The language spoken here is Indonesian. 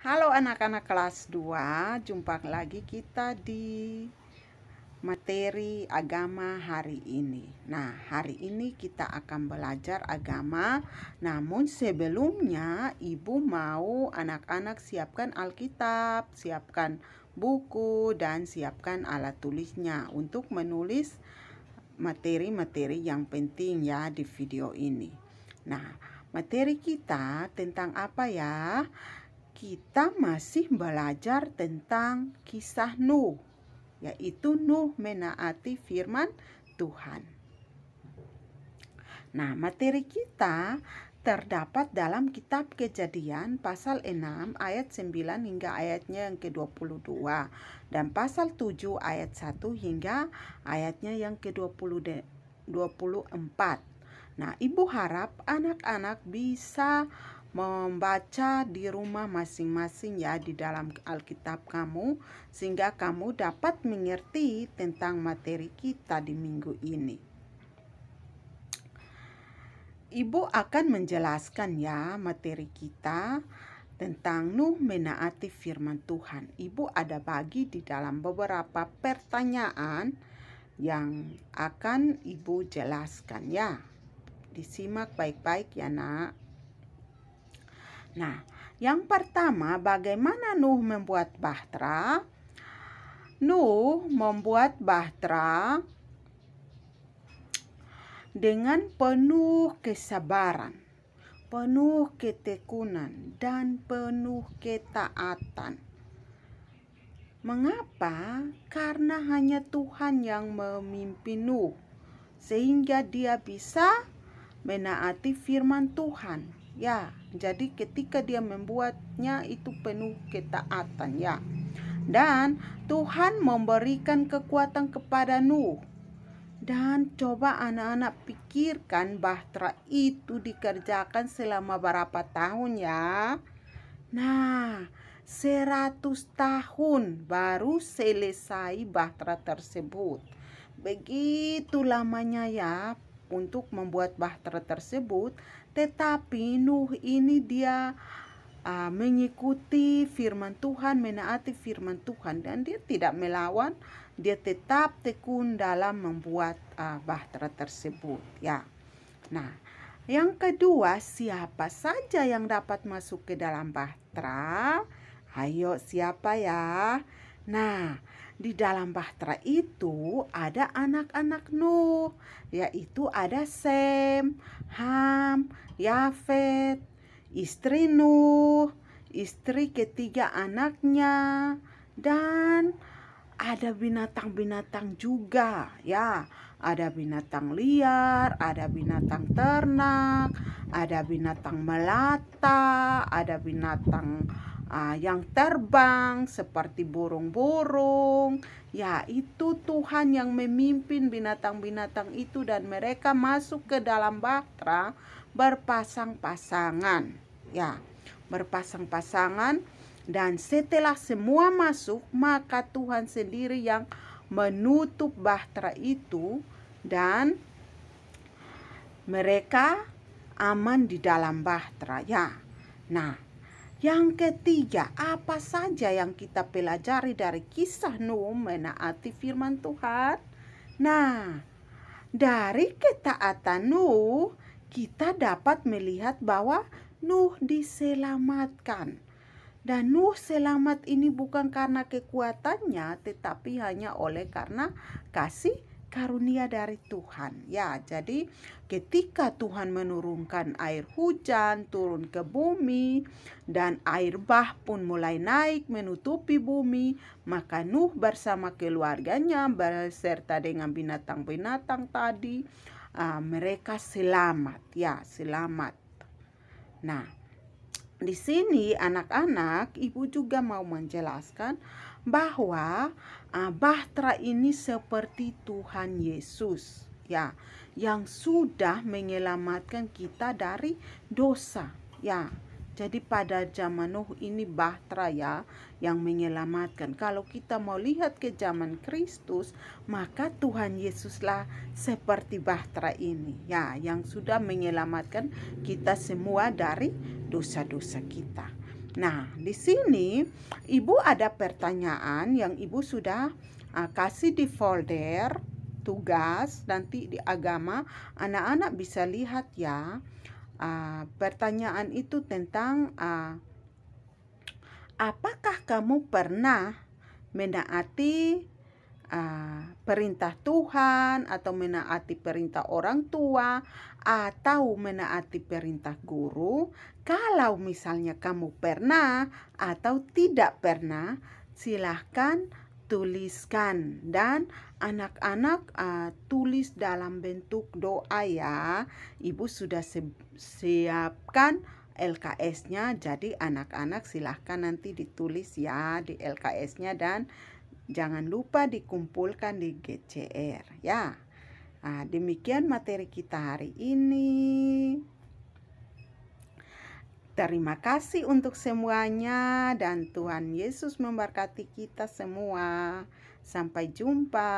Halo anak-anak kelas 2, jumpa lagi kita di materi agama hari ini. Nah, hari ini kita akan belajar agama, namun sebelumnya Ibu mau anak-anak siapkan Alkitab, siapkan buku, dan siapkan alat tulisnya untuk menulis materi-materi yang penting ya di video ini. Nah, materi kita tentang apa ya? Kita masih belajar tentang kisah Nuh, yaitu Nuh menaati firman Tuhan. Nah, materi kita terdapat dalam kitab Kejadian pasal 6 ayat 9 hingga ayatnya yang ke-22 dan pasal 7 ayat 1 hingga ayatnya yang ke-24. Nah, Ibu harap anak-anak bisa membaca di rumah masing-masing ya di dalam Alkitab kamu, sehingga kamu dapat mengerti tentang materi kita di minggu ini. Ibu akan menjelaskan ya materi kita tentang Nuh menaati firman Tuhan. Ibu ada bagi di dalam beberapa pertanyaan yang akan Ibu jelaskan ya. Disimak baik-baik ya nak. Nah, yang pertama, bagaimana Nuh membuat bahtera? Nuh membuat bahtera dengan penuh kesabaran, penuh ketekunan, dan penuh ketaatan. Mengapa? Karena hanya Tuhan yang memimpin Nuh, sehingga dia bisa menaati firman Tuhan. Ya, jadi ketika dia membuatnya itu penuh ketaatan ya. Dan Tuhan memberikan kekuatan kepada Nuh. Dan coba anak-anak pikirkan bahtera itu dikerjakan selama berapa tahun ya? Nah, 100 tahun baru selesai bahtera tersebut. Begitu lamanya ya untuk membuat bahtera tersebut, tetapi Nuh ini dia mengikuti firman Tuhan, menaati firman Tuhan, dan dia tidak melawan, dia tetap tekun dalam membuat bahtera tersebut ya. Nah, yang kedua, siapa saja yang dapat masuk ke dalam bahtera? Ayo, siapa ya? Nah, di dalam bahtera itu ada anak-anak Nuh, yaitu ada Sem, Ham, Yafet, istri Nuh, istri ketiga anaknya, dan ada binatang-binatang juga ya. Ada binatang liar, ada binatang ternak, ada binatang melata, ada binatang yang terbang seperti burung-burung. Ya, itu Tuhan yang memimpin binatang-binatang itu, dan mereka masuk ke dalam bahtera berpasang-pasangan. Ya, berpasang-pasangan, dan setelah semua masuk, maka Tuhan sendiri yang menutup bahtera itu, dan mereka aman di dalam bahtera ya. Nah, yang ketiga, apa saja yang kita pelajari dari kisah Nuh menaati firman Tuhan? Nah, dari ketaatan Nuh, kita dapat melihat bahwa Nuh diselamatkan. Dan Nuh selamat ini bukan karena kekuatannya, tetapi hanya oleh karena kasih karunia dari Tuhan. Ya, jadi ketika Tuhan menurunkan air hujan turun ke bumi dan air bah pun mulai naik menutupi bumi, maka Nuh bersama keluarganya beserta dengan binatang-binatang tadi, mereka selamat. Ya, selamat. Nah, di sini anak-anak, Ibu juga mau menjelaskan bahwa bahtera ini seperti Tuhan Yesus ya, yang sudah menyelamatkan kita dari dosa ya. Jadi pada zaman Nuh ini bahtera ya yang menyelamatkan. Kalau kita mau lihat ke zaman Kristus, maka Tuhan Yesuslah seperti bahtera ini ya, yang sudah menyelamatkan kita semua dari dosa-dosa kita. Nah, di sini Ibu ada pertanyaan yang Ibu sudah kasih di folder tugas nanti di agama. Anak-anak bisa lihat ya. Pertanyaan itu tentang apakah kamu pernah menaati perintah Tuhan atau menaati perintah orang tua atau menaati perintah guru? Kalau misalnya kamu pernah atau tidak pernah, silahkan tuliskan, dan anak-anak tulis dalam bentuk doa ya. Ibu sudah siapkan LKS-nya, jadi anak-anak silahkan nanti ditulis ya di LKS-nya, dan jangan lupa dikumpulkan di GCR ya. Demikian materi kita hari ini. Terima kasih untuk semuanya, dan Tuhan Yesus memberkati kita semua. Sampai jumpa.